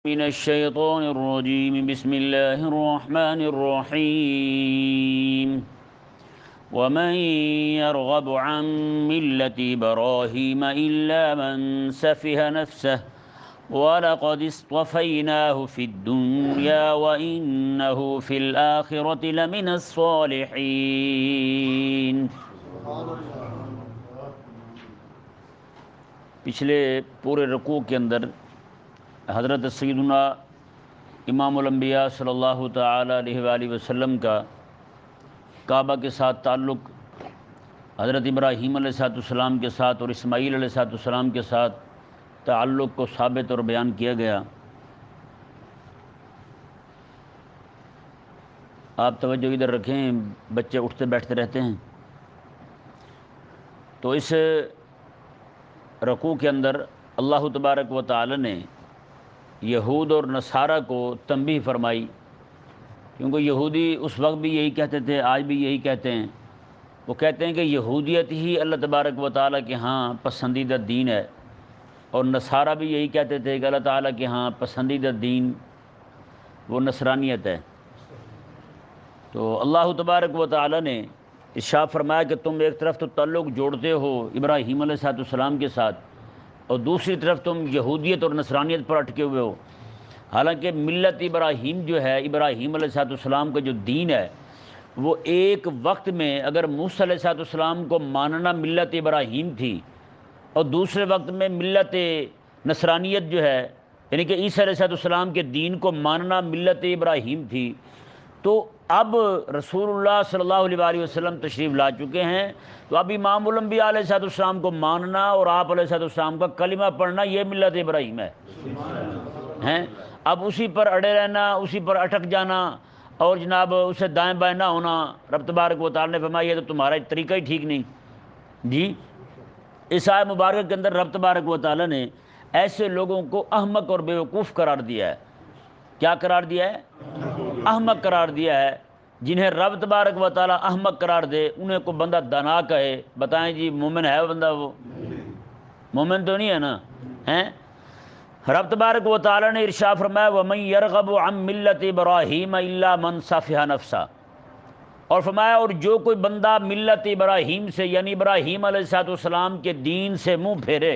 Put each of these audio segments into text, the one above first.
من الشیطان الرجیم بسم اللہ الرحمن الرحیم ومن يرغب عن ملة إبراهيم إلا من سفه نفسه وَلَقَدِ اصْطَفَيْنَاهُ فِي الدُّنْيَا وَإِنَّهُ فِي الْآخِرَةِ لَمِنَ الصَّالِحِينَ۔ پچھلے پورے رکوع کے اندر حضرت سیدنا امام الانبیاء صلی اللہ تعالی علیہ وآلہ وسلم کا کعبہ کے ساتھ تعلق، حضرت ابراہیم علیہ السلام کے ساتھ اور اسماعیل علیہ السلام کے ساتھ تعلق کو ثابت اور بیان کیا گیا۔ آپ توجہ ادھر رکھیں، بچے اٹھتے بیٹھتے رہتے ہیں۔ تو اس رکوع کے اندر اللہ تبارک و تعالی نے یہود اور نصارہ کو تنبیہ فرمائی، کیونکہ یہودی اس وقت بھی یہی کہتے تھے، آج بھی یہی کہتے ہیں۔ وہ کہتے ہیں کہ یہودیت ہی اللہ تبارک و تعالی کے ہاں پسندیدہ دین ہے، اور نصارہ بھی یہی کہتے تھے کہ اللہ تعالیٰ کے ہاں پسندیدہ دین وہ نصرانیت ہے۔ تو اللہ تبارک و تعالیٰ نے ارشاد فرمایا کہ تم ایک طرف تو تعلق جوڑتے ہو ابراہیم علیہ السلام کے ساتھ، اور دوسری طرف تم یہودیت اور نصرانیت پر اٹکے ہوئے ہو، حالانکہ ملت ابراہیم جو ہے، ابراہیم علیہ السلام کا جو دین ہے، وہ ایک وقت میں اگر موسیٰ علیہ السلام کو ماننا ملت ابراہیم تھی، اور دوسرے وقت میں ملت نصرانیت جو ہے، یعنی کہ عیسیٰ علیہ السلام کے دین کو ماننا ملت ابراہیم تھی، تو اب رسول اللہ صلی اللہ علیہ وسلم تشریف لا چکے ہیں، تو اب امام الانبیاء علیہ السلام کو ماننا اور آپ علیہ السلام کا کلمہ پڑھنا یہ ملت ابراہیم ہے ہیں۔ اب اسی پر اڑے رہنا، اسی پر اٹک جانا، اور جناب اسے دائیں بائیں نہ ہونا، رب تبارک و تعالی نے فرمایا یہ تو تمہارا طریقہ ہی ٹھیک نہیں جی۔ اس آیت مبارکہ کے اندر رب تبارک و تعالی نے ایسے لوگوں کو احمق اور بیوقوف قرار دیا ہے۔ کیا قرار دیا ہے؟ احمق قرار دیا ہے۔ جنہیں رب تبارک و تعالی احمق قرار دے، انہیں کو بندہ دانا کہے، بتائیں جی مومن ہے وہ بندہ؟ وہ مومن تو نہیں ہے نا، ہیں؟ رب تبارک و تعالی نے ارشاد فرمایا وَمَن يَرْغَبُ عَن مِّلَّةِ إِبْرَاهِيمَ إِلَّا مَن سَفِهَ نَفْسَهُ، اور فرمایا اور جو کوئی بندہ ملت ابراہیم سے یعنی ابراہیم علیہ السلام کے دین سے منہ پھیرے،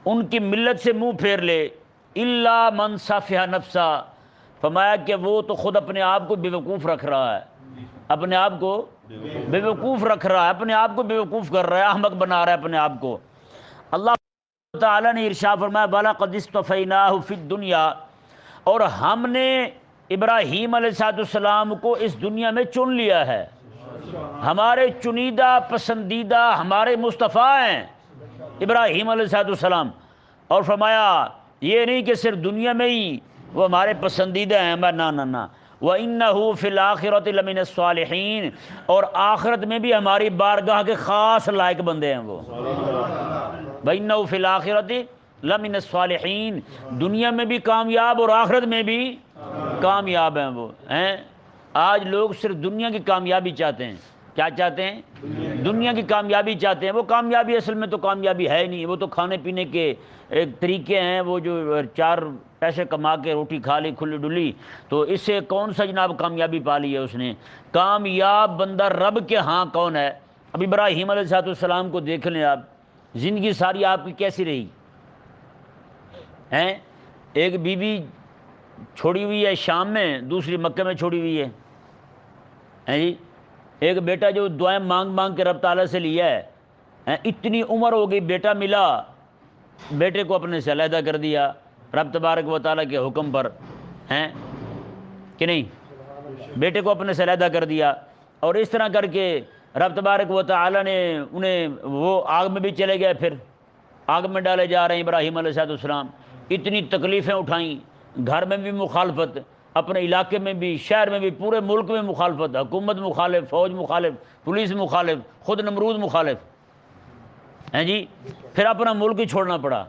ان کی ملت سے منہ پھیر لے، الا من سفہ نفسہ، فرمایا کہ وہ تو خود اپنے آپ کو بیوقوف رکھ رہا ہے، اپنے آپ کو بیوقوف رکھ رہا ہے، اپنے آپ کو بیوقوف کر رہا ہے، احمق بنا رہا ہے اپنے آپ کو۔ اللہ تعالیٰ نے ارشاد فرمایا وَلَقَدِ اصْطَفَيْنَاهُ فِي الدُّنْيَا، اور ہم نے ابراہیم علیہ السلام کو اس دنیا میں چن لیا ہے، ہمارے چنیدہ پسندیدہ ہمارے مصطفیٰ ہیں ابراہیم علیہ السلام۔ اور فرمایا یہ نہیں کہ صرف دنیا میں ہی وہ ہمارے پسندیدہ ہیں، نہ نہ نہ، وَإِنَّهُ فِي الْآخِرَةِ لَمِنَ الصَّالِحِينَ، اور آخرت میں بھی ہماری بارگاہ کے خاص لائق بندے ہیں وہ۔ وَإِنَّهُ فِي الْآخِرَةِ لَمِنَ الصَّالِحِينَ، دنیا میں بھی کامیاب اور آخرت میں بھی کامیاب ہیں وہ ہیں۔ آج لوگ صرف دنیا کی کامیابی چاہتے ہیں۔ کیا چاہتے ہیں؟ دنیا کی کامیابی چاہتے ہیں۔ وہ کامیابی اصل میں تو کامیابی ہے نہیں، وہ تو کھانے پینے کے ایک طریقے ہیں، وہ جو 4 پیسے کما کے روٹی کھا لی کھلی ڈلی، تو اس سے کون سا جناب کامیابی پا لی ہے اس نے؟ کامیاب بندہ رب کے ہاں کون ہے؟ اب ابراہیم علیہ السلام کو دیکھ لیں آپ، زندگی ساری آپ کی کیسی رہی ہیں؟ ایک بیوی چھوڑی ہوئی ہے شام میں، دوسری مکہ میں چھوڑی ہوئی ہے جی۔ ایک بیٹا جو دعائیں مانگ مانگ کے رب تعالیٰ سے لیا ہے، اتنی عمر ہو گئی، بیٹا ملا، بیٹے کو اپنے سے علیحدہ کر دیا رب تبارک و تعالیٰ کے حکم پر، ہیں کہ نہیں؟ بیٹے کو اپنے سے علیحدہ کر دیا، اور اس طرح کر کے رب تبارک و تعالیٰ نے انہیں وہ آگ میں بھی چلے گئے، پھر آگ میں ڈالے جا رہے ہیں ابراہیم علیہ السلام۔ اتنی تکلیفیں اٹھائیں، گھر میں بھی مخالفت، اپنے علاقے میں بھی، شہر میں بھی، پورے ملک میں مخالفت، حکومت مخالف، فوج مخالف، پولیس مخالف، خود نمرود مخالف ہیں جی۔ پھر اپنا ملک ہی چھوڑنا پڑا،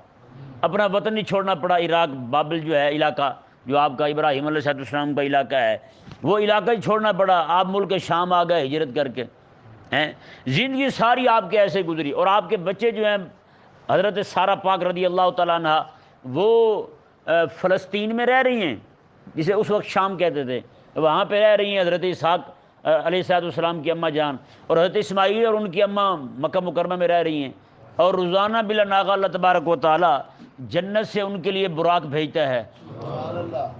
اپنا وطن ہی چھوڑنا پڑا۔ عراق بابل جو ہے علاقہ، جو آپ کا ابراہیم علیہ السلام کا علاقہ ہے، وہ علاقہ ہی چھوڑنا پڑا۔ آپ ملک شام آ گئے ہجرت کر کے ہیں۔ زندگی ساری آپ کے ایسے گزری، اور آپ کے بچے جو ہیں حضرت سارہ پاک رضی اللہ تعالیٰ عنہ، وہ فلسطین میں رہ رہی ہیں، جسے اس وقت شام کہتے تھے، وہاں پہ رہ رہی ہیں حضرت اسحاق علیہ السلام کی اماں جان، اور حضرت اسماعیل اور ان کی اماں مکہ مکرمہ میں رہ رہی ہیں، اور روزانہ بلا ناغہ اللہ تبارک و تعالی جنت سے ان کے لیے براق بھیجتا ہے،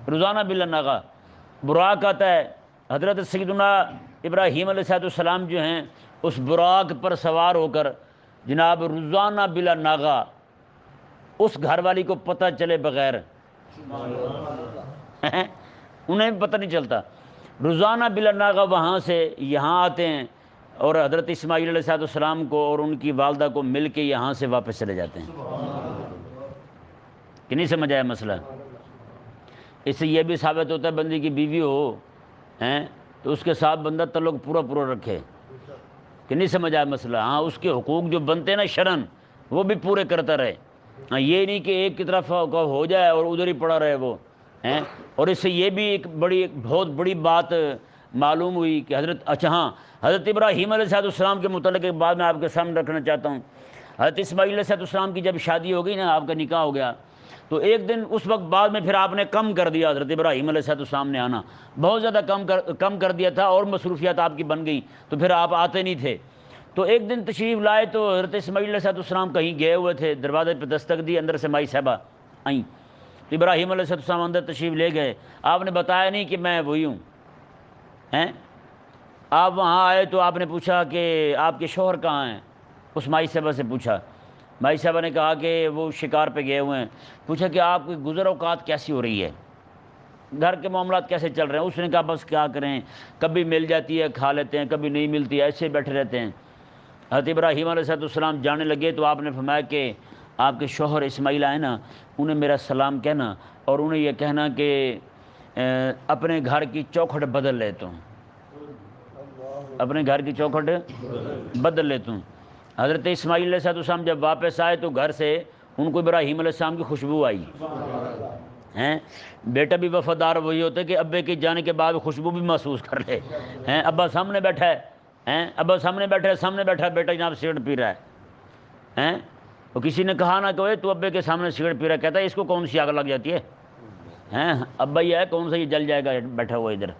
روزانہ بلا ناغہ براق آتا ہے۔ حضرت سیدنا ابراہیم علیہ السلام جو ہیں اس براق پر سوار ہو کر جناب روزانہ بلا ناغہ اس گھر والی کو پتہ چلے بغیر انہیں بھی پتہ نہیں چلتا، روزانہ بلا ناغہ وہاں سے یہاں آتے ہیں اور حضرت اسماعیل علیہ السلام کو اور ان کی والدہ کو مل کے یہاں سے واپس چلے جاتے ہیں۔ کہ نہیں سمجھ آیا مسئلہ؟ اس سے یہ بھی ثابت ہوتا ہے بندی کی بیوی ہو ہیں تو اس کے ساتھ بندہ تعلق پورا رکھے۔ کہ نہیں سمجھ آیا مسئلہ؟ ہاں، اس کے حقوق جو بنتے ہیں نا شرعن وہ بھی پورے کرتا رہے، ہاں یہ نہیں کہ ایک کی طرف ہو جائے اور ادھر ہی پڑا رہے وہ ہیں۔ اور اس سے یہ بھی ایک بہت بڑی بات معلوم ہوئی کہ حضرت ابراہیم علیہ السلام کے متعلق ایک بات میں آپ کے سامنے رکھنا چاہتا ہوں۔ حضرت اسماعیل علیہ السلام کی جب شادی ہو گئی نا، آپ کا نکاح ہو گیا، تو ایک دن اس وقت بعد میں پھر آپ نے کم کر دیا، حضرت ابراہیم علیہ السلام نے آنا بہت زیادہ کم کر دیا تھا، اور مصروفیات آپ کی بن گئی تو پھر آپ آتے نہیں تھے۔ تو ایک دن تشریف لائے تو حضرت اسماعیل علیہ السلام کہیں گئے ہوئے تھے، دروازے پہ دستک دی، اندر سے مائی صاحبہ آئیں تو ابراہیم علیہ السلام اندر تشریف لے گئے، آپ نے بتایا نہیں کہ میں وہی ہوں ہیں۔ آپ وہاں آئے تو آپ نے پوچھا کہ آپ کے شوہر کہاں ہیں، اس مائی صاحبہ سے پوچھا، مائی صاحبہ نے کہا کہ وہ شکار پہ گئے ہوئے ہیں۔ پوچھا کہ آپ کی گزر اوقات کیسی ہو رہی ہے، گھر کے معاملات کیسے چل رہے ہیں؟ اس نے کہا بس کیا کریں، کبھی مل جاتی ہے کھا لیتے ہیں، کبھی نہیں ملتی، ایسے بیٹھے رہتے ہیں۔ حضرت ابراہیم علیہ السلام جانے لگے تو آپ نے فرمایا کہ آپ کے شوہر اسماعیل آئے نا، انہیں میرا سلام کہنا اور انہیں یہ کہنا کہ اپنے گھر کی چوکھٹ بدل لیتا ہوں، اپنے گھر کی چوکھٹ بدل لیتا ہوں۔ حضرت اسماعیل علیہ السلام جب واپس آئے تو گھر سے ان کو ابراہیم علیہ السلام کی خوشبو آئی ہیں۔ بیٹا بھی وفادار وہی ہوتا ہے کہ ابے کے جانے کے بعد خوشبو بھی محسوس کر لے ہیں۔ ابا سامنے بیٹھا ہے ابا سامنے بیٹھا ہے، بیٹا جناب سگریٹ پی رہا ہے تو کسی نے کہا نا کہ تو ابے کے سامنے سگریٹ پی رہا ہے، کہتا ہے اس کو کون سی آگ لگ جاتی ہے ابا یہ ہے کون سا یہ جل جائے گا بیٹھا ہوا ادھر،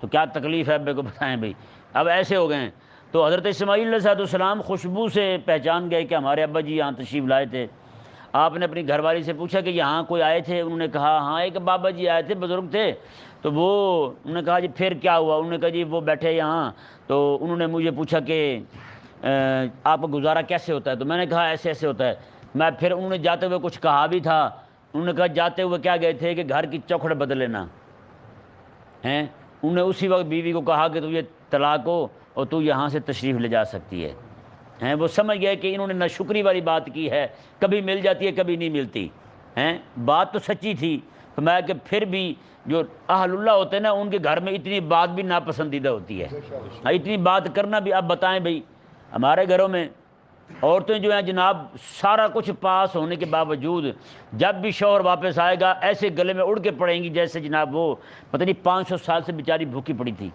تو کیا تکلیف ہے ابے کو بتائیں بھائی۔ اب ایسے ہو گئے ہیں۔ تو حضرت اسماعیل علیہ السلام خوشبو سے پہچان گئے کہ ہمارے ابا جی یہاں تشریف لائے تھے۔ آپ نے اپنی گھر والی سے پوچھا کہ یہاں کوئی آئے تھے؟ انہوں نے کہا ہاں ایک بابا جی آئے تھے، بزرگ تھے، تو انہوں نے کہا جی پھر کیا ہوا؟ انہوں نے کہا جی وہ بیٹھے یہاں، تو انہوں نے مجھے پوچھا کہ آپ کا گزارا کیسے ہوتا ہے؟ تو میں نے کہا ایسے ایسے ہوتا ہے۔ پھر انہوں نے جاتے ہوئے کچھ کہا بھی تھا، انہوں نے کہا جاتے ہوئے کیا گئے تھے کہ گھر کی چوکھٹ بدل لینا ہیں۔ انہوں نے اسی وقت بیوی کو کہا کہ تجھے طلاق ہو اور تو یہاں سے تشریف لے جا سکتی ہے وہ سمجھ گئے کہ انہوں نے ناشکری والی بات کی ہے، کبھی مل جاتی ہے کبھی نہیں ملتی بات تو سچی تھی۔ فرمایا کہ پھر بھی جو اہل اللہ ہوتے ہیں نا ان کے گھر میں اتنی بات بھی ناپسندیدہ ہوتی ہے، اتنی بات کرنا بھی۔ اب بتائیں بھائی ہمارے گھروں میں عورتیں جو ہیں جناب سارا کچھ پاس ہونے کے باوجود جب بھی شوہر واپس آئے گا ایسے گلے میں اڑ کے پڑیں گی جیسے جناب وہ پتہ نہیں 500 سال سے بیچاری بھوکی پڑی تھی،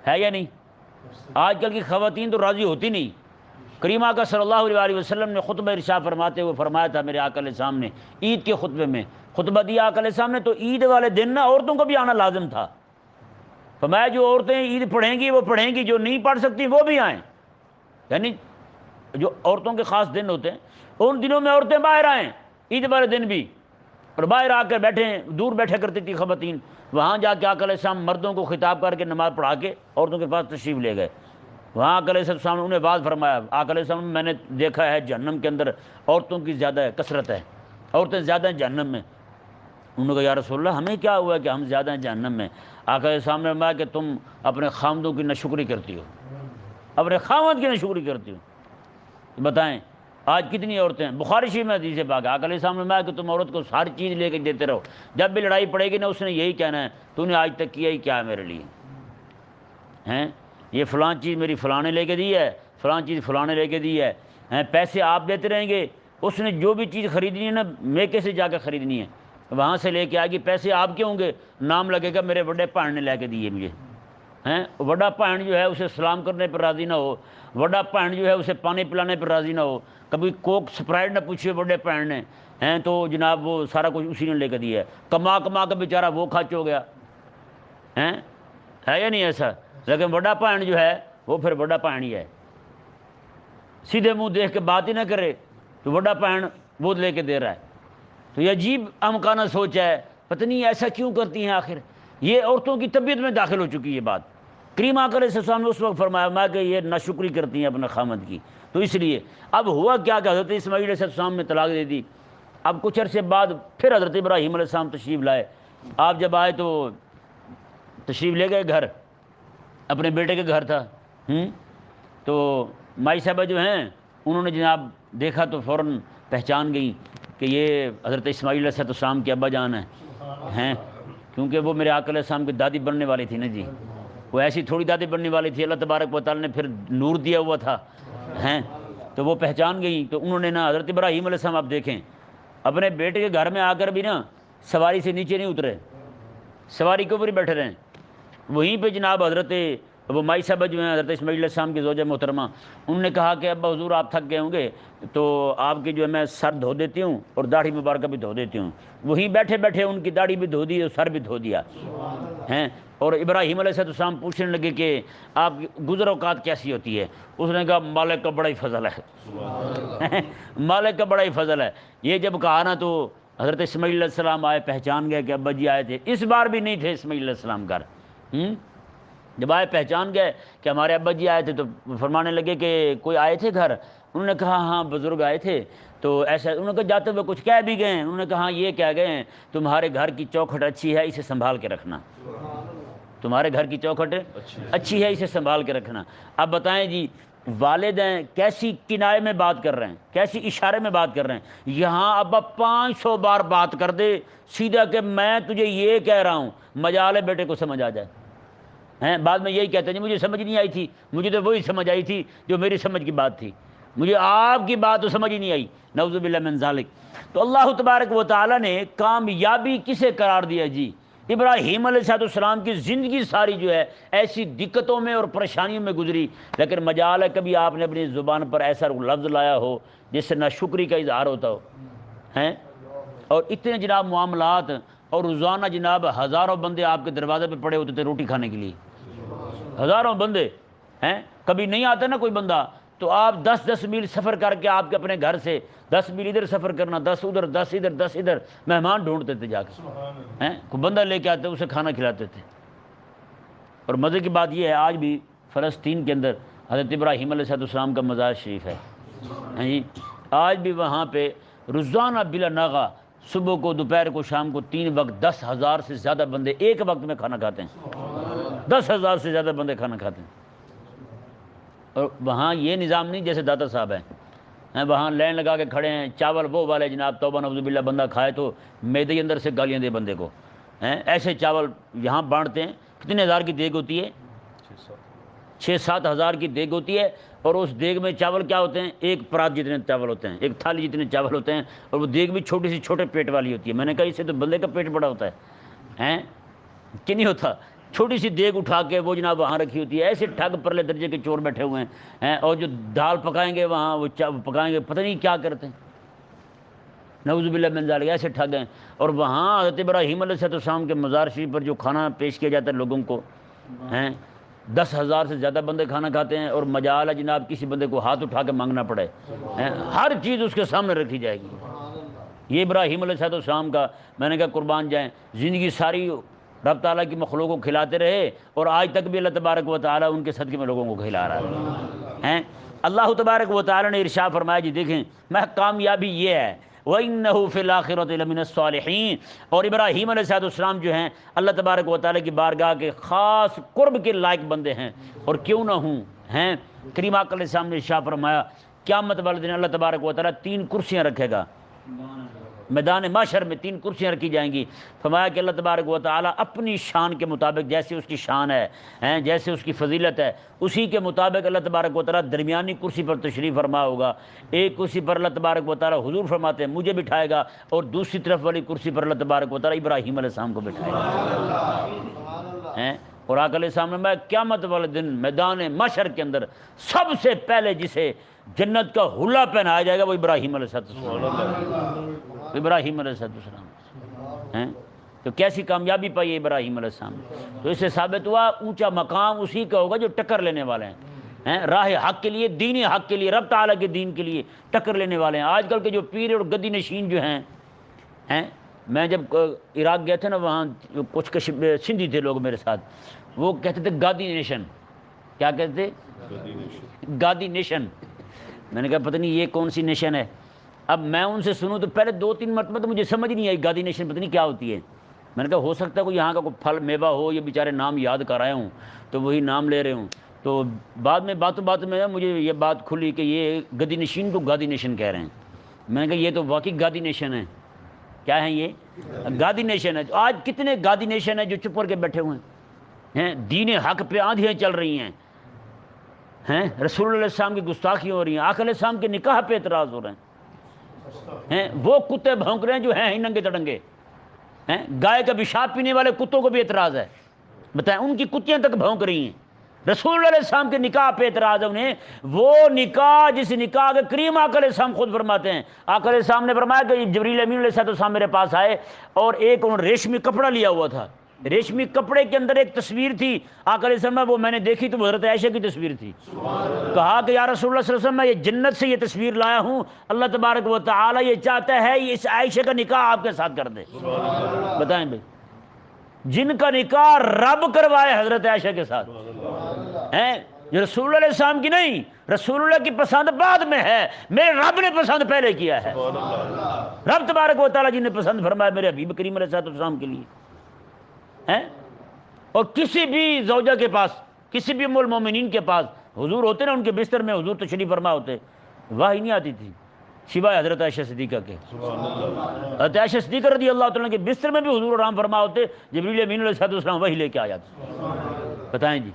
ہے یا نہیں؟ آج کل کی خواتین تو راضی ہوتی نہیں۔ کریم آقا صلی اللہ علیہ وسلم نے خطبہ ارشاد فرماتے ہوئے فرمایا تھا، میرے آقا علیہ السلام نے عید کے خطبے میں خطبہ دیا آقا علیہ السلام نے، تو عید والے دن نا عورتوں کو بھی آنا لازم تھا۔ فرمایا جو عورتیں عید پڑھیں گی وہ پڑھیں گی، جو نہیں پڑھ سکتی وہ بھی آئیں، یعنی جو عورتوں کے خاص دن ہوتے ہیں ان دنوں میں عورتیں باہر آئیں، عید والے دن بھی، اور باہر آ کر بیٹھیں، دور بیٹھے کرتی تھی خواتین، وہاں جا کے آقا علیہ السلام مردوں کو خطاب کر کے نماز پڑھا کے عورتوں کے پاس تشریف لے گئے۔ وہاں آقا علیہ السلام نے انہیں واضح فرمایا، آقا علیہ السلام میں نے دیکھا ہے جہنم کے اندر عورتوں کی زیادہ کثرت ہے، عورتیں زیادہ ہیں جہنم میں۔ انہوں نے کہا یا رسول اللہ ہمیں کیا ہوا کہ ہم زیادہ ہیں جہنم میں؟ آقا علیہ السلام نے فرمایا کہ تم اپنے خامدوں کی ناشکری کرتی ہو، اپنے خامد کی ناشکری کرتی ہو۔ بتائیں آج کتنی عورتیں ہیں؟ بخاری شریف میں حدیث پاک ہے، آقا علیہ السلام نے فرمایا کہ تم عورت کو ساری چیز لے کے دیتے رہو، جب بھی لڑائی پڑے گی نا اس نے یہی کہنا ہے تو نے آج تک کیا ہی کیا ہے میرے لیے یہ فلاں چیز میری فلاں نے لے کے دی ہے، فلاں چیز فلاں نے لے کے دی ہے پیسے آپ دیتے رہیں گے، اس نے جو بھی چیز خریدنی ہے نا میکے سے جا کے خریدنی ہے، وہاں سے لے کے آئے گی، پیسے آپ کے ہوں گے، نام لگے گا میرے بڑے پان نے لے کے دیے مجھے، ہیں وڈا بھن جو ہے اسے سلام کرنے پر راضی نہ ہو، وڈا بھن جو ہے اسے پانی پلانے پر راضی نہ ہو، کبھی کوک سپرائٹ نہ پوچھے بڑے بھن نے، ہیں تو جناب وہ سارا کچھ اسی نے لے کے دیا ہے، کما کما کے بیچارہ وہ خرچ ہو گیا، ہیں ہے یا نہیں ایسا؟ لیکن بڑا بھن جو ہے وہ پھر بڑا بھن ہی ہے، سیدھے منہ دیکھ کے بات ہی نہ کرے تو بڑا بھن وہ لے کے دے رہا ہے۔ تو یہ عجیب احمقانہ سوچ ہے، پتہ نہیں ایسا کیوں کرتی ہیں آخر، یہ عورتوں کی طبیعت میں داخل ہو چکی یہ بات۔ کریم آقا علیہ السلام نے اس وقت فرمایا میں کہ یہ ناشکری کرتی ہیں اپنے خامد کی، تو اس لیے اب ہوا کیا کہ حضرت اسماعیل علیہ السلام نے طلاق دے دی۔ اب کچھ عرصے بعد پھر حضرت ابراہیم علیہ السلام تشریف لائے، آپ جب آئے تو تشریف لے گئے گھر، اپنے بیٹے کے گھر تھا، تو مائی صاحبہ جو ہیں انہوں نے جناب دیکھا تو فوراً پہچان گئی کہ یہ حضرت اسماعیل علیہ السلام کے ابا جان ہیں، کیونکہ وہ میرے آقا علیہ السلام کی دادی بننے والی تھی نا جی، وہ ایسی تھوڑی دادی بننے والی تھی، اللہ تبارک و تعالیٰ نے پھر نور دیا ہوا تھا، ہیں تو وہ پہچان گئی۔ تو انہوں نے نا حضرت ابراہیم علیہ السلام آپ دیکھیں اپنے بیٹے کے گھر میں آ کر بھی نا سواری سے نیچے نہیں اترے، سواری کے اوپر ہی بیٹھے رہیں، وہیں پہ جناب حضرت وہ مائی صاحبہ جو ہیں حضرت اسماعیل علیہ السلام کی زوجہ محترمہ، انہوں نے کہا کہ ابا حضور آپ تھک گئے ہوں گے تو آپ کی جو ہے میں سر دھو دیتی ہوں اور داڑھی مبارکہ بھی دھو دیتی ہوں، وہیں بیٹھے بیٹھے ان کی داڑھی بھی دھو دی اور سر بھی دھو دیا ہیں۔ اور ابراہیم علیہ السلام پوچھنے لگے کہ آپ کی گزر اوقات کیسی ہوتی ہے؟ اس نے کہا مالک کا بڑا ہی فضل ہے مالک کا بڑا ہی فضل ہے۔ یہ جب کہا نا تو حضرت اسماعیل علیہ السلام آئے، پہچان گئے کہ ابا جی آئے تھے، اس بار بھی نہیں تھے اسماعیل علیہ السلام گھر، جب آئے پہچان گئے کہ ہمارے ابا جی آئے تھے تو فرمانے لگے کہ کوئی آئے تھے گھر؟ انہوں نے کہا ہاں بزرگ آئے تھے، تو ایسا انہوں نے کہا جاتے ہوئے کچھ کہہ بھی گئے ہیں؟ انہوں نے کہا ہاں یہ کہہ گئے ہیں تمہارے گھر کی چوکھٹ اچھی ہے اسے سنبھال کے رکھنا، تمہارے گھر کی چوکھٹ اچھی ہے اسے سنبھال کے رکھنا۔ اب بتائیں جی والدین کیسی کنائے میں بات کر رہے ہیں، کیسی اشارے میں بات کر رہے ہیں، یہاں ابا 500 بار بات کر دے سیدھا کہ میں تجھے یہ کہہ رہا ہوں، مجال ہے بیٹے کو سمجھ آ جائے، ہیں بعد میں یہی کہتے ہیں مجھے سمجھ نہیں آئی تھی، مجھے تو وہی سمجھ آئی تھی جو میری سمجھ کی بات تھی، مجھے آپ کی بات تو سمجھ ہی نہیں آئی، نعوذ باللہ من ذالک۔ تو اللہ تبارک و تعالیٰ نے کامیابی کسے قرار دیا جی؟ ابراہیم علیہ السلام کی زندگی ساری جو ہے ایسی دقتوں میں اور پریشانیوں میں گزری، لیکن مجال ہے کبھی آپ نے اپنی زبان پر ایسا لفظ لایا ہو جس سے ناشکری کا اظہار ہوتا ہو، ہیں اور اتنے جناب معاملات، اور روزانہ جناب ہزاروں بندے آپ کے دروازے پہ پڑے ہوتے تھے روٹی کھانے کے لیے، ہزاروں بندے، ہیں کبھی نہیں آتا نا کوئی بندہ تو آپ 10 میل سفر کر کے آپ کے اپنے گھر سے 10 میل ادھر سفر کرنا، 10 ادھر، 10 ادھر، 10 ادھر، مہمان ڈھونڈتے تھے جا کے، ہیں کوئی بندہ لے کے آتے اسے کھانا کھلاتے تھے۔ اور مزے کی بات یہ ہے آج بھی فلسطین کے اندر حضرت ابراہیم علیہ السلام کا مزار شریف ہے، ہیں جی آج بھی وہاں پہ روزانہ بلا ناغہ صبح کو، دوپہر کو، شام کو 3 وقت 10,000 سے زیادہ بندے ایک وقت میں کھانا کھاتے ہیں، 10,000 سے زیادہ بندے کھانا کھاتے ہیں۔ اور وہاں یہ نظام نہیں جیسے داتا صاحب ہیں وہاں لائن لگا کے کھڑے ہیں، چاول وہ والے جناب توبہ نعوذ باللہ بندہ کھائے تو میدے اندر سے گالیاں دے بندے کو، ہیں ایسے چاول یہاں بانٹتے ہیں۔ کتنے ہزار کی دیگ ہوتی ہے؟ 6-7 ہزار کی دیگ ہوتی ہے، اور اس دیگ میں چاول کیا ہوتے ہیں؟ ایک پرات جتنے چاول ہوتے ہیں، ایک تھالی جتنے چاول ہوتے ہیں، اور وہ دیگ بھی چھوٹی سی چھوٹے پیٹ والی ہوتی ہے۔ میں نے کہا اس سے تو بندے کا پیٹ بڑا ہوتا ہے، ہیں کہ نہیں ہوتا؟ چھوٹی سی دیگ اٹھا کے وہ جناب وہاں رکھی ہوتی ہے، ایسے ٹھگ پرلے درجے کے چور بیٹھے ہوئے ہیں، اور جو دال پکائیں گے وہاں وہ پکائیں گے پتہ نہیں کیا کرتے ہیں، نعوذ باللہ من ذالک، ایسے ٹھگ ہیں۔ اور وہاں حضرت ابراہیم علیہ السلام کے مزار شریف پر جو کھانا پیش کیا جاتا ہے لوگوں کو، ہیں 10,000 سے زیادہ بندے کھانا کھاتے ہیں، اور مجال ہے جناب کسی بندے کو ہاتھ اٹھا کے مانگنا پڑے، ہر چیز اس کے سامنے رکھی جائے گی۔ یہ ابراہیم علیہ السلام کا، میں نے کہا قربان جائیں، زندگی ساری رب تعالیٰ کی مخلوق کو کھلاتے رہے، اور آج تک بھی اللہ تبارک و تعالیٰ ان کے صدقے میں لوگوں کو کھلا رہا ہے۔ اللہ تبارک و تعالیٰ نے ارشاد فرمایا جی دیکھیں میں کامیابی یہ ہے، وَإِنَّهُ فِي الْآخِرَةِ لَمِنَ الصَّالِحِينَ، اور ابراہیم علیہ السلام جو ہیں اللہ تبارک و تعالیٰ کی بارگاہ کے خاص قرب کے لائق بندے ہیں، اور کیوں نہ ہوں، ہیں کریم آقا علیہ السلام نے ارشاد فرمایا قیامت والے دن اللہ تبارک و تعالیٰ 3 کرسیاں رکھے گا، میدان محشر میں 3 کرسیاں رکھی جائیں گی۔ فرمایا کہ اللہ تبارک و تعالیٰ اپنی شان کے مطابق، جیسے اس کی شان ہے، جیسے اس کی فضیلت ہے، اسی کے مطابق اللہ تبارک و تعالیٰ درمیانی کرسی پر تشریف فرما ہوگا۔ ایک کرسی پر اللہ تبارک و تعالیٰ حضور فرماتے ہیں مجھے بٹھائے گا، اور دوسری طرف والی کرسی پر اللہ تبارک و تعالیٰ ابراہیم علیہ السلام کو بٹھائے گا، اور آقا علیہ السلام نے میں قیامت والے دن میدان محشر کے اندر سب سے پہلے جسے جنت کا حلہ پہنایا جائے گا وہ ابراہیم علیہ السلام، ابراہیم علیہ السلام ہیں۔ تو کیسی کامیابی پائی ہے ابراہیم علیہ السلام نے؟ تو اس سے ثابت ہوا اونچا مقام اسی کا ہوگا جو ٹکر لینے والے ہیں، راہ حق کے لیے، دین حق کے لیے، رب تعالیٰ کے دین کے لیے ٹکر لینے والے ہیں۔ آج کل کے جو پیر اور گدی نشین جو ہیں، میں جب عراق گئے تھے نا، وہاں کچھ سندھی تھے لوگ میرے ساتھ، وہ کہتے تھے گادی نیشن۔ کیا کہتے تھے؟ گادی نیشن۔ میں نے کہا پتہ نہیں یہ کون سی نیشن ہے۔ اب میں ان سے سنوں تو پہلے 2-3 مرتبہ تو مجھے سمجھ نہیں آئی گادی نیشن پتہ نہیں کیا ہوتی ہے۔ میں نے کہا ہو سکتا ہے کوئی یہاں کا کوئی پھل میوہ ہو، یہ بیچارے نام یاد کر آئے ہوں تو وہی نام لے رہے ہوں۔ تو بعد میں باتوں میں مجھے یہ بات کھلی کہ یہ گدی نشین کو گادی نیشن کہہ رہے ہیں۔ میں نے کہا یہ تو واقعی گادی نیشن ہے۔ کیا ہے یہ؟ گادی نیشن ہے۔ آج کتنے گادی نیشن ہیں جو چپ کر کے بیٹھے ہوئے ہیں، دین حق پہ آندھیاں چل رہی ہیں، رسول اللہ علیہ السلام کی گستاخیاں ہو رہی ہیں، آقا علیہ السلام کے نکاح پہ اعتراض ہو رہے ہیں، وہ کتے بھونک رہے ہیں جو ہیں ہی ننگے تڑنگے، گائے کا پیشاب پینے والے کتوں کو بھی اعتراض ہے، بتائیں ان کی کتیاں تک بھونک رہی ہیں۔ رسول اللہ علیہ السلام کے نکاح پہ اعتراض ہے انہیں، وہ نکاح جس نکاح کے کریم آقا علیہ السلام خود فرماتے ہیں۔ آقا علیہ السلام نے فرمایا کہ جبریل امین علیہ السلام میرے پاس آئے اور ایک انہوں نے ریشمی کپڑا لیا ہوا تھا، ریشمی کپڑے کے اندر ایک تصویر تھی، آقا علیہ السلام وہ میں نے دیکھی تو وہ حضرت عائشہ کی تصویر تھی۔ کہا کہ یا رسول اللہ صلی اللہ علیہ وسلم میں یہ جنت سے یہ تصویر لایا ہوں، اللہ تبارک و تعالی یہ چاہتا ہے اس عائشہ کا نکاح آپ کے ساتھ کر دے۔ بتائیں بھائی، جن کا نکاح رب کروائے حضرت عائشہ کے ساتھ، رسول اللہ علیہ السلام کی نہیں، رسول اللہ کی پسند بعد میں ہے، میرے رب نے پسند پہلے کیا ہے۔ رب تبارک و تعالی جن نے پسند فرمایا میرے حبیب کریم علیہ السلام کے لیے۔ اور کسی بھی زوجہ کے پاس، کسی بھی ام المومنین کے پاس حضور ہوتے نا، ان کے بستر میں حضور تشریف فرما ہوتے، وحی نہیں آتی تھی سوائے حضرت عائشہ صدیقہ کے۔ حضرت عائشہ صدیقہ رضی اللہ تعالیٰ کے بستر میں بھی حضور آرام فرما ہوتے، جبریل امین علیہ السلام وحی لے کے آ جاتے۔ بتائیں جی۔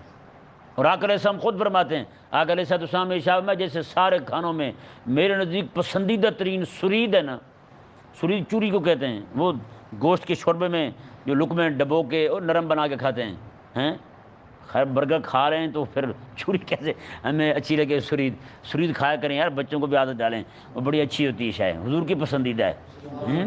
اور آقا علیہ السلام خود فرماتے ہیں، آقا علیہ السلام نے ارشاد میں جیسے سارے کھانوں میں میرے نزدیک پسندیدہ ترین سرید ہے نا، سرید چوری کو کہتے ہیں، وہ گوشت کے شوربے میں جو لقمے ڈبو کے اور نرم بنا کے کھاتے ہیں، خیر برگر کھا رہے ہیں تو پھر چوری کیسے ہمیں اچھی لگے؟ سرید کھایا کریں یار، بچوں کو بھی عادت ڈالیں، وہ بڑی اچھی ہوتی ہے، شاید حضور کی پسندیدہ ہے۔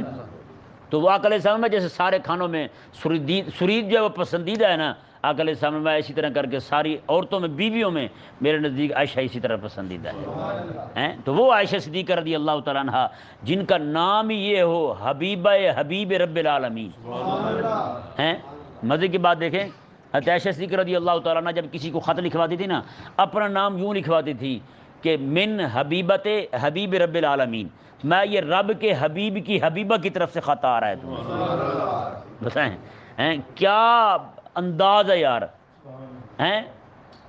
تو وہ آقا علیہ السلام میں جیسے سارے کھانوں میں سرید جو ہے وہ پسندیدہ ہے نا، آقا علیہ السلام میں اسی طرح کر کے ساری عورتوں میں، بیویوں میں میرے نزدیک عائشہ اسی طرح پسندیدہ ہے۔ تو وہ عائشہ صدیقہ رضی اللہ تعالیٰ عنہ جن کا نام ہی یہ ہو حبیبہ حبیب رب العالمین۔ مزے کی بات دیکھیں، حضرت عائشہ صدیقہ رضی اللہ تعالیٰ عنہ جب کسی کو خط لکھواتی تھی نا، اپنا نام یوں لکھواتی تھی کہ من حبیبت حبیب رب العالمین، میں یہ رب کے حبیب کی حبیبہ کی طرف سے خط آ رہا ہے تمہیں۔ بتائیں کیا انداز ہے یار،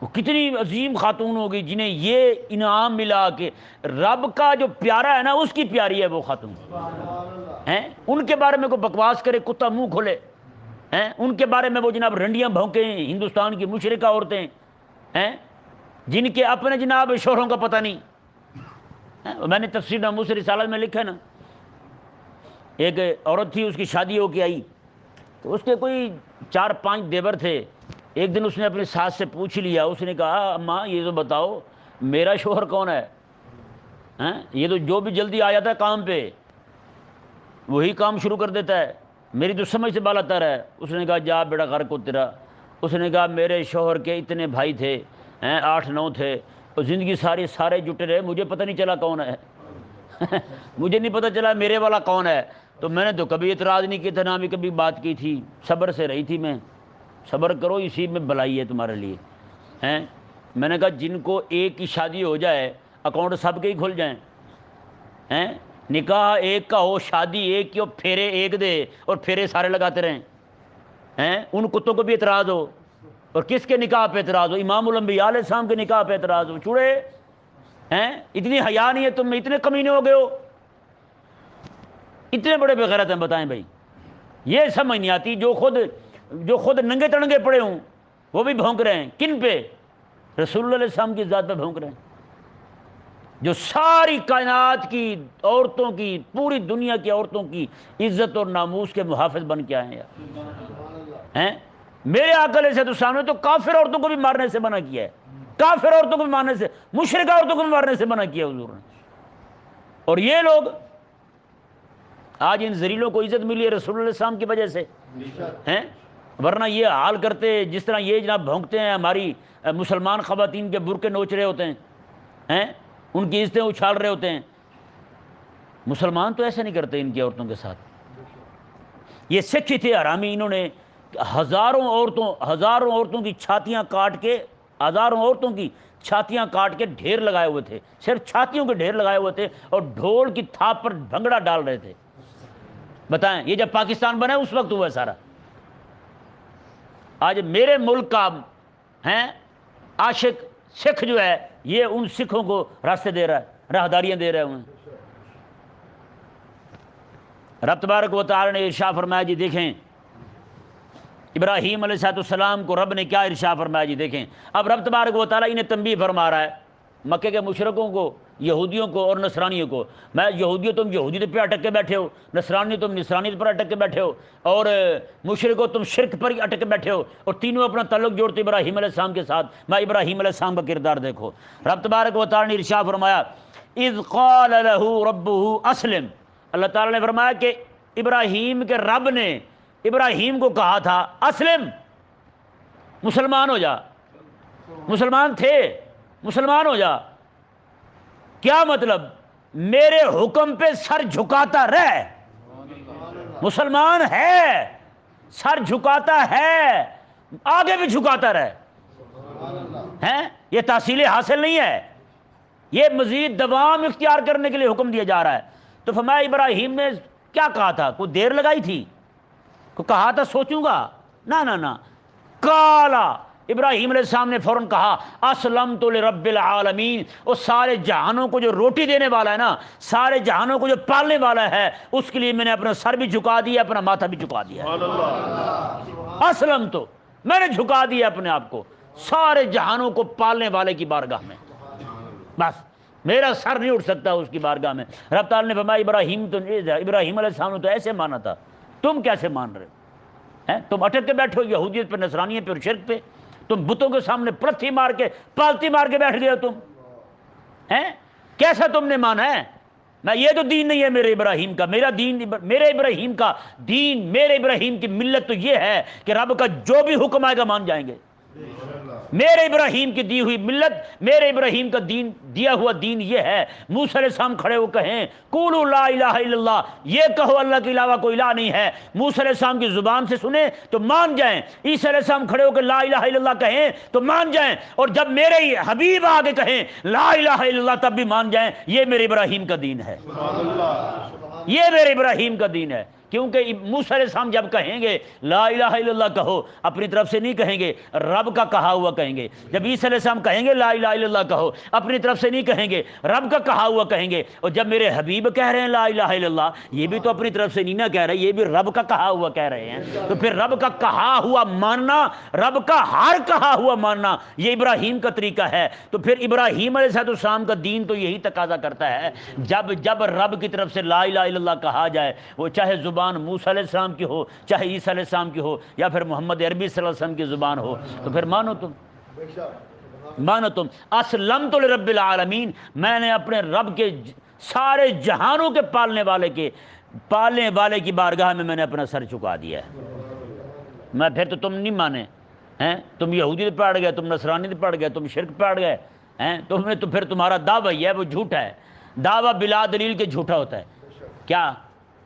وہ کتنی عظیم خاتون ہوگی جنہیں یہ انعام ملا کہ رب کا جو پیارا ہے نا اس کی پیاری ہے وہ خاتون۔ ان کے بارے میں کوئی بکواس کرے کتا منہ کھولے، ان کے بارے میں وہ جناب رنڈیاں بھونکیں، ہندوستان کی مشرکہ عورتیں جن کے اپنے جناب شوہروں کا پتہ نہیں۔ میں نے تفسیر ناموس رسالہ میں لکھا ہے نا، ایک عورت تھی، اس کی شادی ہو کے آئی تو اس کے کوئی 4-5 دیور تھے۔ ایک دن اس نے اپنی ساس سے پوچھ لیا، اس نے کہا اماں یہ تو بتاؤ میرا شوہر کون ہے؟ یہ تو جو بھی جلدی آ جاتا ہے کام پہ وہی کام شروع کر دیتا ہے، میری تو سمجھ سے بالا تر ہے۔ اس نے کہا جا بیڑا غرق ہو تیرا۔ اس نے کہا میرے شوہر کے اتنے بھائی تھے، 8-9 تھے، اور زندگی سارے جٹے رہے، مجھے پتہ نہیں چلا کون ہے مجھے نہیں پتہ چلا میرے والا کون ہے۔ تو میں نے تو کبھی اعتراض نہیں کیا تھا، نہ بھی کبھی بات کی تھی، صبر سے رہی تھی میں۔ صبر کرو، اسی میں بھلائی ہے تمہارے لیے۔ میں نے کہا جن کو ایک کی شادی ہو جائے اکاؤنٹ سب کے ہی کھل جائیں، نکاح ایک کا ہو، شادی ایک کی ہو، پھیرے ایک دے اور پھیرے سارے لگاتے رہیں، ان کتوں کو بھی اعتراض ہو۔ اور کس کے نکاح پہ اعتراض ہو؟ امام الانبیاء علیہ السلام کے نکاح پہ اعتراض ہو۔ چوڑے اتنی حیا نہیں ہے تم میں، اتنے کمینے ہو گئے ہو، اتنے بڑے بغیرت ہیں۔ بتائیں بھائی، یہ سمجھ نہیں آتی، جو خود ننگے تڑنگے پڑے ہوں وہ بھی بھونک رہے ہیں، کن پہ؟ رسول اللہ علیہ السلام کی ذات پہ بھونک رہے ہیں، جو ساری کائنات کی عورتوں کی، پوری دنیا کی عورتوں کی عزت اور ناموس کے محافظ بن کے آئے ہیں یار۔ میرے آقا علیہ السلام نے تو کافر عورتوں کو بھی مارنے سے منع کیا ہے، کافر عورتوں کو بھی مارنے سے، مشرکہ عورتوں کو بھی مارنے سے منع کیا حضور نے۔ اور یہ لوگ آج ان ذلیلوں کو عزت ملی ہے رسول اللہ علیہ السلام کی وجہ سے ہیں، ورنہ یہ حال کرتے جس طرح یہ جناب بھونکتے ہیں، ہماری مسلمان خواتین کے برقعے نوچ رہے ہوتے ہیں، ان کی عزتیں اچھال رہے ہوتے ہیں، مسلمان تو ایسے نہیں کرتے ان کی عورتوں کے ساتھ۔ یہ سکھ ہی تھے حرامی، انہوں نے ہزاروں عورتوں کی چھاتیاں کاٹ کے، ہزاروں عورتوں کی چھاتیاں کاٹ کے ڈھیر لگائے ہوئے تھے، صرف چھاتیوں کے ڈھیر لگائے ہوئے تھے، اور ڈھول کی تھاپ پر بھنگڑا ڈال رہے تھے۔ بتائیں یہ جب پاکستان بنا اس وقت ہوا سارا۔ آج میرے ملک کا ہیں عاشق سکھ جو ہے، یہ ان سکھوں کو راستے دے رہا ہے، راہداریاں دے رہے ہیں۔ رب تبارک و تعالی نے ارشاد فرمایا، جی دیکھیں ابراہیم علیہ السلام کو رب نے کیا ارشاد فرمایا، جی دیکھیں اب رب تبارک و تعالی انہیں تنبیہ فرما رہا ہے مکے کے مشرکوں کو، یہودیوں کو اور نصرانیوں کو۔ میں یہودیوں تم یہودی پہ اٹک کے بیٹھے ہو، نصرانی تم نصرانی پر اٹک کے بیٹھے ہو، اور مشرکوں تم شرک پر اٹک کے بیٹھے ہو، اور تینوں اپنا تعلق جوڑتے ابراہیم علیہ السلام کے ساتھ۔ میں ابراہیم علیہ السلام کا کردار دیکھو، رب تبارک و تعالی نے ارشاد فرمایا اذ قال له ربه اسلم، اللہ تعالی نے فرمایا کہ ابراہیم کے رب نے ابراہیم کو کہا تھا اسلم، مسلمان ہو جا، مسلمان تھے، مسلمان ہو جا۔ کیا مطلب؟ میرے حکم پہ سر جھکاتا رہ، مسلمان ہے، سر جھکاتا ہے، آگے بھی جھکاتا رہ، ہیں؟ یہ تحصیل حاصل نہیں ہے، یہ مزید دوام اختیار کرنے کے لیے حکم دیا جا رہا ہے۔ تو فرمایا ابراہیم نے کیا کہا تھا؟ کوئی دیر لگائی تھی؟ کو کہا تھا سوچوں گا؟ نہ کالا، ابراہیم علیہ السلام نے فوراً کہا اسلمت لرب العالمین، وہ سارے جہانوں کو جو روٹی دینے والا ہے نا، سارے جہانوں کو جو پالنے والا ہے، اس کے لیے میں نے اپنا سر بھی جھکا دیا، اپنا ماتھا بھی جھکا دیا۔ اسلم تو میں نے جھکا دیا اپنے آپ کو سارے جہانوں کو پالنے والے کی بارگاہ میں، بس میرا سر نہیں اٹھ سکتا اس کی بارگاہ میں۔ رب تعالیٰ نے فرمایا ابراہیم علیہ السلام نے تو ایسے مانا تھا، تم کیسے مان رہے ہو؟ تم اٹک کے بیٹھے ہو یہودیت پہ، نصرانیت پہ اور شرک پہ، تم بتوں کے سامنے پلتھی مار کے پالتی مار کے بیٹھ گئے ہو تم، کیسا تم نے مانا ہے؟ میں یہ تو دین نہیں ہے میرے ابراہیم کا، میرا دین، میرے ابراہیم کا دین، میرے ابراہیم کی ملت تو یہ ہے کہ رب کا جو بھی حکم آئے گا مان جائیں گے۔ میرے ابراہیم کی دی ہوئی ملت، میرے ابراہیم کا دین، دیا ہوا دین یہ ہے۔ موسیٰ علیہ السلام کھڑے ہو کہیں قولوا لا الہ الا اللہ، یہ کہو اللہ کے علاوہ کوئی الہ نہیں ہے، موسیٰ علیہ السلام کی زبان سے سنیں تو مان جائیں۔ عیسیٰ علیہ السلام کھڑے ہو کے لا الہ الا اللہ کہیں تو مان جائیں، اور جب میرے حبیب آگے کہیں لا الہ الا اللہ تب بھی مان جائیں۔ یہ میرے ابراہیم کا دین ہے، یہ میرے ابراہیم کا دین ہے۔ کیونکہ موسیٰ علیہ السلام جب کہیں گے لا الہ الا اللہ کہو، اپنی طرف سے نہیں کہیں گے، رب کا کہا ہوا کہیں گے۔ جب عیسیٰ علیہ السلام کہیں گے لا الہ الا اللہ کہو، اپنی طرف سے نہیں کہیں گے، رب کا کہا ہوا کہیں گے۔ اور جب میرے حبیب کہہ رہے ہیں لا الہ الا اللہ، یہ بھی تو اپنی طرف سے نہیں نہ کہہ رہے، یہ بھی رب کا کہا ہوا کہہ رہے ہیں۔ تو پھر رب کا کہا ہوا ماننا، رب کا ہر کہا ہوا ماننا، یہ ابراہیم کا طریقہ ہے۔ تو پھر ابراہیم علیہ السلام کا دین تو یہی تقاضا کرتا ہے، جب رب کی طرف سے لا الہ الا اللہ کہا جائے، وہ چاہے زبان موسیٰ علیہ السلام کی ہو، چاہے عیسیٰ علیہ السلام کی ہو، یا پھر محمد عربی صلی اللہ علیہ وسلم کی زبان ہو، تو پھر مانو تم، مانو تم۔ اسلمت لرب العالمین، میں نے اپنے رب کے سارے جہانوں کے پالنے والے کی بارگاہ میں نے اپنا سر چکا دیا ہے۔ میں پھر تو تم نہیں مانے ہیں، تم یہودی پہ اڑ گئے، تم نصرانی پہ اڑ گئے، تم شرک پہ اڑ گئے ہیں، تم نے تو پھر تمہارا دعویٰ یہ ہے وہ جھوٹا ہے۔ دعویٰ بلا دلیل کے جھوٹا ہوتا ہے۔ کیا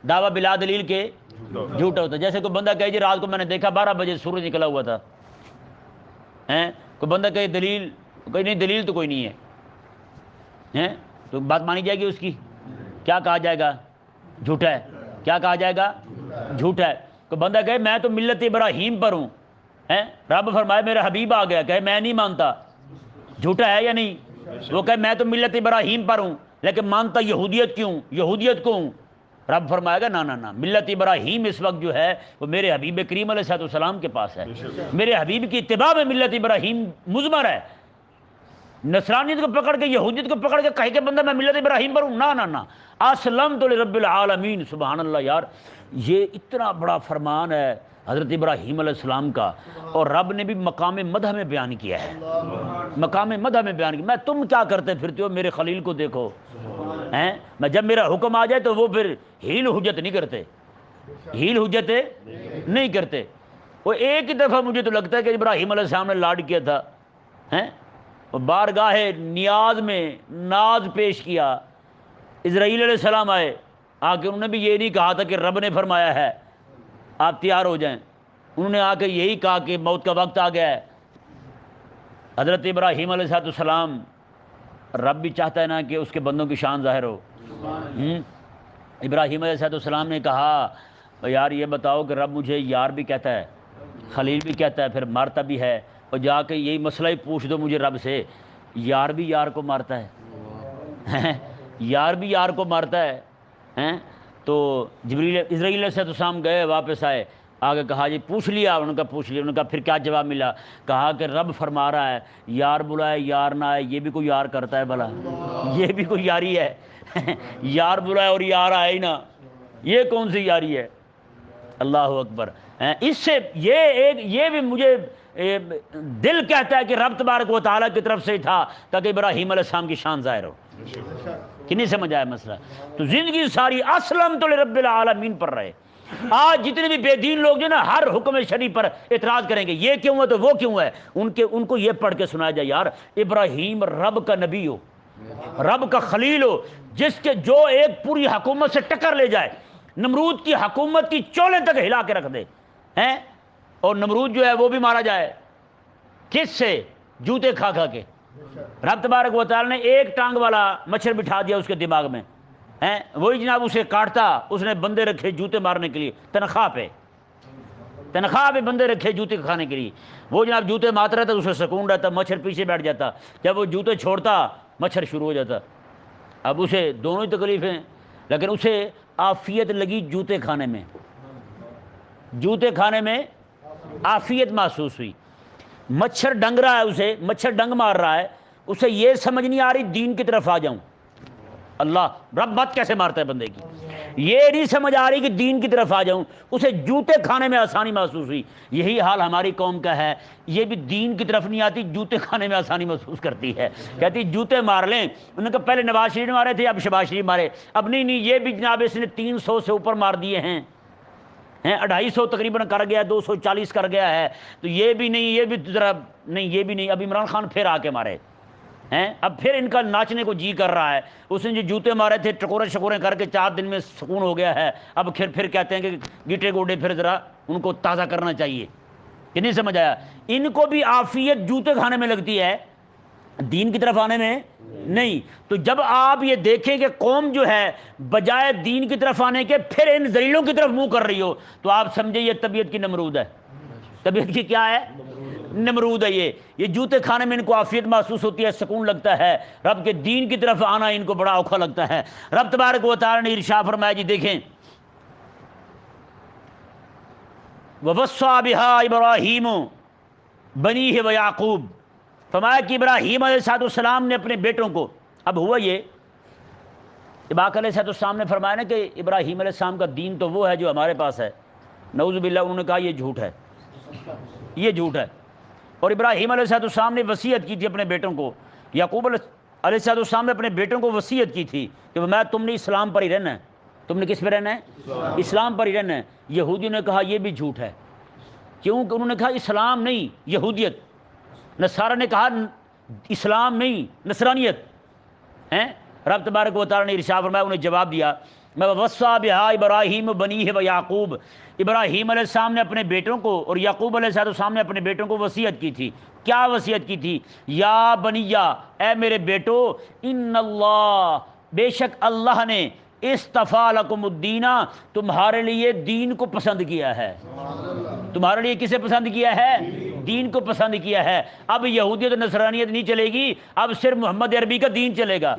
دعویٰ بلا دلیل کے جھوٹا ہوتا ہے؟ جیسے کوئی بندہ کہے جی رات کو میں نے دیکھا 12 بجے سورج نکلا ہوا تھا، کوئی بندہ کہے دلیل، کوئی نہیں، دلیل تو کوئی نہیں ہے، تو بات مانی جائے گی اس کی؟ کیا کہا جائے گا؟ جھوٹا ہے۔ کیا کہا جائے گا؟ جھوٹا ہے۔ کوئی بندہ کہے میں تو ملت ابراہیم پر ہوں، رب فرمائے میرا حبیب آ گیا، کہے میں نہیں مانتا، جھوٹا ہے یا نہیں؟ وہ کہے میں تو ملت ابراہیم پر ہوں لیکن مانتا یہودیت کو ہوں، رب فرمائے گا نہ، ملت ابراہیم اس وقت جو ہے وہ میرے حبیب کریم علیہ السلام کے پاس ہے، میرے حبیب کی اتباع میں ملت ابراہیم مضمر ہے۔ نصرانیت کو پکڑ کے، یہودیت کو پکڑ کے کہے کہ بندہ میں ملت ابراہیم پر ہوں، نہ اسلمت لرب العالمین۔ سبحان اللہ یار، یہ اتنا بڑا فرمان ہے حضرت ابراہیم علیہ السلام کا، اور رب نے بھی مقام مدح میں بیان کیا ہے، مقام مدح میں بیان کیا۔ میں تم کیا کرتے پھرتے ہو، میرے خلیل کو دیکھو ہیں، میں جب میرا حکم آ جائے تو وہ پھر ہیل حجت نہیں کرتے، ہیل حجت نہیں کرتے۔ وہ ایک ہی دفعہ مجھے تو لگتا ہے کہ ابراہیم علیہ السلام نے لاڈ کیا تھا، ہیں بارگاہ نیاز میں ناز پیش کیا، اسرائیل علیہ السلام آئے، آ کے انہوں نے بھی یہ نہیں کہا تھا کہ رب نے فرمایا ہے آپ تیار ہو جائیں، انہوں نے آ کے یہی کہا کہ موت کا وقت آ گیا ہے۔ حضرت ابراہیم علیہ السلام، رب بھی چاہتا ہے نا کہ اس کے بندوں کی شان ظاہر ہو۔ ابراہیم علیہ السلام نے کہا یار یہ بتاؤ کہ رب مجھے یار بھی کہتا ہے، خلیل بھی کہتا ہے، پھر مارتا بھی ہے، اور جا کے یہی مسئلہ ہی پوچھ دو مجھے رب سے، یار بھی یار کو مارتا ہے یار بھی یار کو مارتا ہے۔ تو جبریل اسرائیل علیہ السلام گئے، واپس آئے، آگے کہا جی پوچھ لیا، انہوں نے کہا پوچھ لیا، انہوں نے کہا پھر کیا جواب ملا؟ کہا کہ رب فرما رہا ہے یار بلائے یار نہ آئے، یہ بھی کوئی یار کرتا ہے بھلا؟ یہ بھی کوئی یاری ہے؟ یار بلائے اور یار آئے ہی نہ، یہ کون سی یاری ہے؟ اللہ اکبر۔ اس سے یہ بھی مجھے دل کہتا ہے کہ رب تبارک و تعالیٰ کی طرف سے ہی تھا تاکہ ابراہیم علیہ السلام کی شان ظاہر ہو۔ کہ نہیں سمجھ آیا مسئلہ؟ تو زندگی ساری اسلمت لرب العالمین پر رہے۔ آج جتنے بھی بے دین لوگ جو نا ہر حکم شریع پر اعتراض کریں گے، یہ کیوں ہے تو وہ کیوں ہے، ان کو یہ پڑھ کے سنایا جائے یار ابراہیم رب کا نبی ہو، رب کا خلیل ہو، جس کے جو ایک پوری حکومت سے ٹکر لے جائے، نمرود کی حکومت کی چولے تک ہلا کے رکھ دے ہیں، اور نمرود جو ہے وہ بھی مارا جائے کس سے؟ جوتے کھا کھا کے۔ رب تبارک و تعالی نے ایک ٹانگ والا مچھر بٹھا دیا اس کے دماغ میں، ہیں وہی جناب اسے کاٹتا، اس نے بندے رکھے جوتے مارنے کے لیے، تنخواہ پہ بندے رکھے جوتے کھانے کے لیے، وہ جناب جوتے مارتا رہتا، اسے سکون رہتا، مچھر پیچھے بیٹھ جاتا، جب وہ جوتے چھوڑتا مچھر شروع ہو جاتا۔ اب اسے دونوں ہی تکلیفیں، لیکن اسے عافیت لگی جوتے کھانے میں عافیت محسوس ہوئی۔ مچھر ڈنگ رہا ہے، اسے مچھر ڈنگ مار رہا ہے، اسے یہ سمجھ نہیں آ رہی دین کی طرف آ جاؤں، اللہ رب بات کیسے مارتا ہے بندے کی، یہ نہیں سمجھ آ رہی کہ دین کی طرف آ جاؤں، اسے جوتے کھانے میں آسانی محسوس ہوئی۔ یہی حال ہماری قوم کا ہے، یہ بھی دین کی طرف نہیں آتی، جوتے کھانے میں آسانی محسوس کرتی ہے، کہتی جوتے مار لیں، انہوں نے کہا پہلے نواز شریف مارے تھے اب شہباز شریف مارے، اب نہیں یہ بھی جناب اس نے 300 سے اوپر مار دیے ہیں، 250 تقریباً کر گیا، 240 کر گیا ہے، تو یہ بھی نہیں، یہ بھی ذرا نہیں، یہ بھی نہیں، اب عمران خان پھر آ کے مارے ہیں، اب پھر ان کا ناچنے کو جی کر رہا ہے، اس نے جو جوتے مارے تھے ٹکورے شکورے کر کے 4 دن میں سکون ہو گیا ہے، اب پھر کہتے ہیں کہ گیٹے گوڈے پھر ذرا ان کو تازہ کرنا چاہیے۔ کہ نہیں سمجھ آیا؟ ان کو بھی عافیت جوتے کھانے میں لگتی ہے، دین کی طرف آنے میں نہیں۔ تو جب آپ یہ دیکھیں کہ قوم جو ہے بجائے دین کی طرف آنے کے پھر ان ذلیلوں کی طرف منہ کر رہی ہو، تو آپ سمجھے یہ طبیعت کی نمرود ہے، طبیعت کی کیا ہے؟ نمرود ہے۔ یہ جوتے کھانے میں ان کو عافیت محسوس ہوتی ہے، سکون لگتا ہے، رب کے دین کی طرف آنا ان کو بڑا اوکھا لگتا ہے۔ رب تبارک و تعالی نے ارشاد فرمایا، جی دیکھیں، وَوَصَّىٰ بِهَا إِبْرَاهِيمُ بَنِيهِ وَيَعْقُوبُ، فرمایا کہ ابراہیم علیہ السلام نے اپنے بیٹوں کو، اب ہوا یہ اباق علیہ السلام نے فرمایا نا کہ ابراہیم علیہ السلام کا دین تو وہ ہے جو ہمارے پاس ہے، نعوذ باللہ انہوں نے کہا یہ جھوٹ ہے، یہ جھوٹ ہے۔ اور ابراہیم علیہ السلام نے وصیت کی تھی اپنے بیٹوں کو، یعقوب علیہ السلام نے اپنے بیٹوں کو وصیت کی تھی کہ میں تم نے اسلام پر ہی رہنا ہے، تم نے کس پہ رہنا ہے؟ اسلام پر ہی رہنا ہے۔ یہودیوں نے کہا یہ بھی جھوٹ ہے، کیونکہ انہوں نے کہا اسلام نہیں یہودیت، نصارہ نے کہا اسلام نہیں نصرانیت ہیں۔ رب تبارک و تعالی نے ارشاد فرمایا، انہیں جواب دیا، میں وصّیٰ بہا ابراہیم بنیہ و یعقوب، ابراہیم علیہ السلام نے اپنے بیٹوں کو اور یعقوب علیہ السلام نے اپنے بیٹوں کو وصیت کی تھی۔ کیا وصیت کی تھی؟ یا بنیہ، اے میرے بیٹو، ان اللہ، بے شک اللہ نے اصطفیٰ لکم الدین، تمہارے لیے دین کو پسند کیا ہے۔ تمہارے لیے کسے پسند کیا ہے؟ دین کو پسند کیا ہے۔ اب یہودیت اور نصرانیت نہیں چلے گی، اب صرف محمد عربی کا دین چلے گا،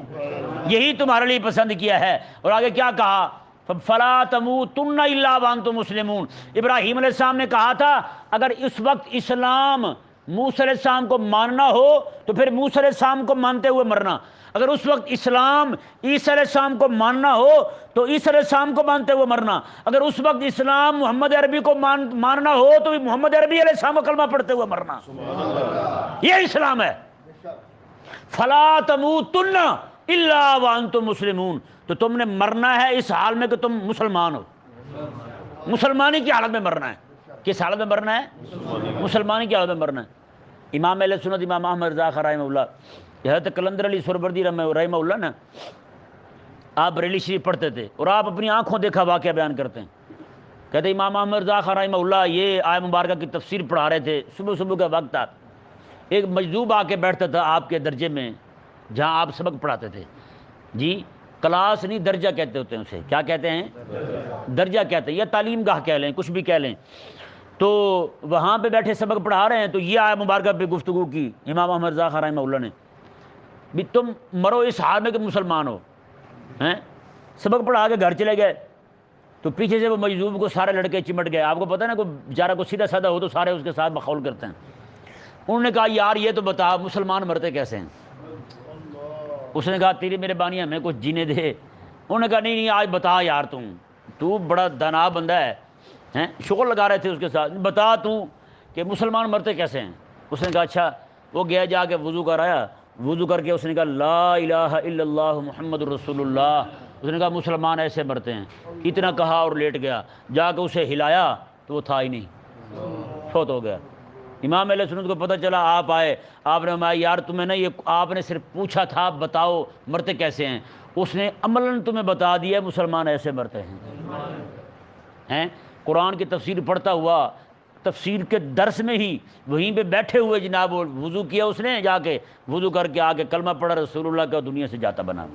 یہی تمہارے لیے پسند کیا ہے۔ اور آگے کیا کہا؟ فَلَا تَمُوتُنَّ إِلَّا وَأَنْتُم مُسْلِمُونَ، ابراہیم علیہ السلام نے کہا تھا اگر اس وقت اسلام موسیٰ علیہ السلام کو ماننا ہو تو پھر موسیٰ علیہ السلام کو مانتے ہوئے مرنا، اگر اس وقت اسلام عیسیٰ علیہ السلام کو ماننا ہو تو عیسیٰ علیہ السلام کو مانتے ہوئے مرنا، اگر اس وقت اسلام محمد عربی کو ماننا ہو تو محمد عربی علیہ السلام کو کلمہ پڑھتے ہوئے مرنا۔ یہ اسلام ہے۔ فلا تموتن الا وانتم مسلمون، تو تم نے مرنا ہے اس حال میں کہ تم مسلمان ہو، مسلمانی کی حالت میں مرنا ہے۔ کس حالت میں مرنا ہے؟ مسلمانی کی حالت میں مرنا ہے۔ امام اہل سنت امام احمد رضا خان رحمہ اللہ، حضرت قلندر علی سہروردی رحمہ اللہ نا، آپ بریلی شریف پڑھتے تھے اور آپ اپنی آنکھوں دیکھا واقعہ بیان کرتے ہیں۔ کہتے امام احمد رضا خان رحمہ اللہ یہ آیہ مبارکہ کی تفسیر پڑھا رہے تھے، صبح صبح کا وقت تھا، ایک مجذوب آ کے بیٹھتا تھا آپ کے درجے میں جہاں آپ سبق پڑھاتے تھے، جی کلاس نہیں درجہ کہتے ہوتے ہیں اسے، کیا کہتے ہیں؟ درجہ کہتے ہیں، یا تعلیم گاہ کہہ لیں، کچھ بھی کہہ لیں۔ تو وہاں پہ بیٹھے سبق پڑھا رہے ہیں تو یہ آیہ مبارکہ پہ گفتگو کی امام احمد رضا خان رحمہ اللہ نے، بھی تم مرو اس حال میں کہ مسلمان ہو، ہیں؟ سبق پڑھا کے گھر چلے گئے تو پیچھے سے وہ مجذوب کو سارے لڑکے چمٹ گئے۔ آپ کو پتہ ہے نا، کوئی بیچارہ کو سیدھا سادہ ہو تو سارے اس کے ساتھ مخول کرتے ہیں۔ انہوں نے کہا یار یہ تو بتا مسلمان مرتے کیسے ہیں؟ اس نے کہا تیری مہربانی ہمیں کچھ جینے دے۔ انہوں نے کہا نہیں آج بتا یار، تو بڑا دانا بندہ ہے، ہیں؟ شغل لگا رہے تھے اس کے ساتھ، بتا تو کہ مسلمان مرتے کیسے ہیں؟ اس نے کہا اچھا۔ وہ گیا جا کے وضو کر آیا، وضو کر کے اس نے کہا لا الہ الا اللہ محمد رسول اللہ، اس نے کہا مسلمان ایسے مرتے ہیں۔ اتنا کہا اور لیٹ گیا، جا کے اسے ہلایا تو وہ تھا ہی نہیں، فوت ہو گیا۔ امام اہل سنت کو پتہ چلا، آپ آئے، آپ نے فرمایا یار تمہیں نا یہ آپ نے صرف پوچھا تھا بتاؤ مرتے کیسے ہیں، اس نے عملاً تمہیں بتا دیا مسلمان ایسے مرتے ہیں۔ قرآن کی تفسیر پڑھتا ہوا تفسیر کے درس میں ہی وہیں پہ بیٹھے ہوئے جناب وضو کیا اس نے، جا کے وضو کر کے آ کے کلمہ پڑھا رسول اللہ کا، دنیا سے جاتا بنا۔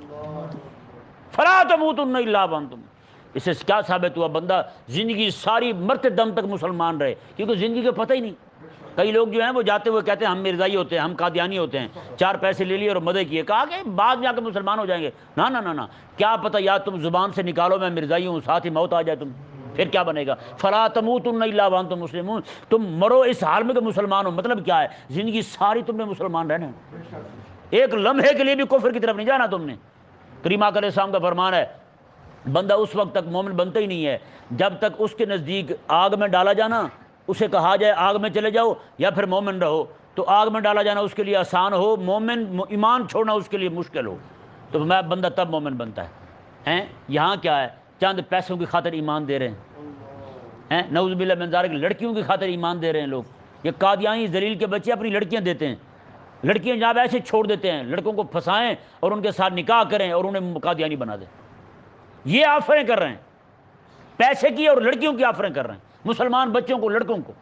فلا تموتن الا وانتم، اس سے کیا ثابت ہوا؟ بندہ زندگی ساری مرتے دم تک مسلمان رہے، کیونکہ زندگی کا پتہ ہی نہیں۔ کئی لوگ جو ہیں وہ جاتے ہوئے کہتے ہیں ہم مرزائی ہوتے ہیں، ہم قادیانی ہوتے ہیں، چار پیسے لے لیے اور مدد کیے، کہا کہ بعد میں آ کے مسلمان ہو جائیں گے۔ نہ نہ نہ نہ، کیا پتہ یا تم زبان سے نکالو میں مرزائی ہوں، ساتھ ہی موت آ جائے، تم پھر کیا بنے گا؟ فلا تموتن الا وانتم مسلمون، تم مرو اس حال میں کہ مسلمان ہو۔ مطلب کیا ہے؟ زندگی ساری تم نے مسلمان رہنا ہے، ایک لمحے کے لیے بھی کفر کی طرف نہیں جانا تم نے۔ کریم آقا علیہ السلام کا فرمان ہے بندہ اس وقت تک مومن بنتا ہی نہیں ہے جب تک اس کے نزدیک آگ میں ڈالا جانا، اسے کہا جائے آگ میں چلے جاؤ یا پھر مومن رہو، تو آگ میں ڈالا جانا اس کے لیے آسان ہو، مومن ایمان چھوڑنا اس کے لیے مشکل ہو، تو میں بندہ تب مومن بنتا ہے۔ یہاں کیا ہے؟ چند پیسوں کی خاطر ایمان دے رہے ہیں، نعوذ باللہ من ذالک، لڑکیوں کی خاطر ایمان دے رہے ہیں لوگ۔ یہ قادیانی ذلیل کے بچے اپنی لڑکیاں دیتے ہیں، لڑکیاں جناب ایسے چھوڑ دیتے ہیں، لڑکوں کو پھنسائیں اور ان کے ساتھ نکاح کریں اور انہیں قادیانی بنا دیں۔ یہ آفریں کر رہے ہیں، پیسے کی اور لڑکیوں کی آفریں کر رہے ہیں، مسلمان بچوں کو، لڑکوں کو،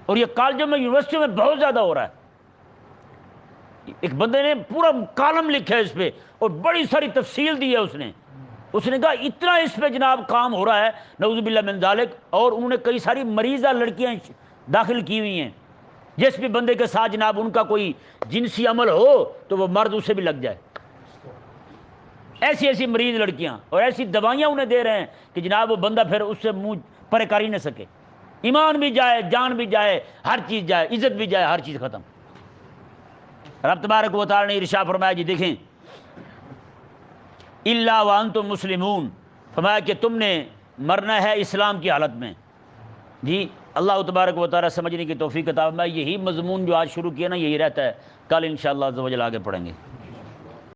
اور یہ کالجوں میں یونیورسٹیوں میں بہت زیادہ ہو رہا ہے۔ ایک بندے نے پورا کالم لکھا ہے اس پہ اور بڑی ساری تفصیل دی ہے اس نے کہا اتنا اس پہ جناب کام ہو رہا ہے نعوذ باللہ من ذالک، اور انہوں نے کئی ساری مریضہ لڑکیاں داخل کی ہوئی ہیں جس بھی بندے کے ساتھ جناب ان کا کوئی جنسی عمل ہو تو وہ مرد اسے بھی لگ جائے، ایسی ایسی مریض لڑکیاں، اور ایسی دوائیاں انہیں دے رہے ہیں کہ جناب وہ بندہ پھر اس سے منہ پرے کر ہی نہ سکے، ایمان بھی جائے، جان بھی جائے، ہر چیز جائے، عزت بھی جائے، ہر چیز ختم۔ رب تبارک و تعالی نے ارشاد فرمایا، جی دیکھیں، الا وانتم مسلمون، فرمایا کہ تم نے مرنا ہے اسلام کی حالت میں۔ جی اللہ تبارک و تعالی سمجھنے کی توفیق عطا فرمائے۔ یہی مضمون جو آج شروع کیا نا یہی رہتا ہے، کل انشاءاللہ عز و جل آگے پڑھیں گے۔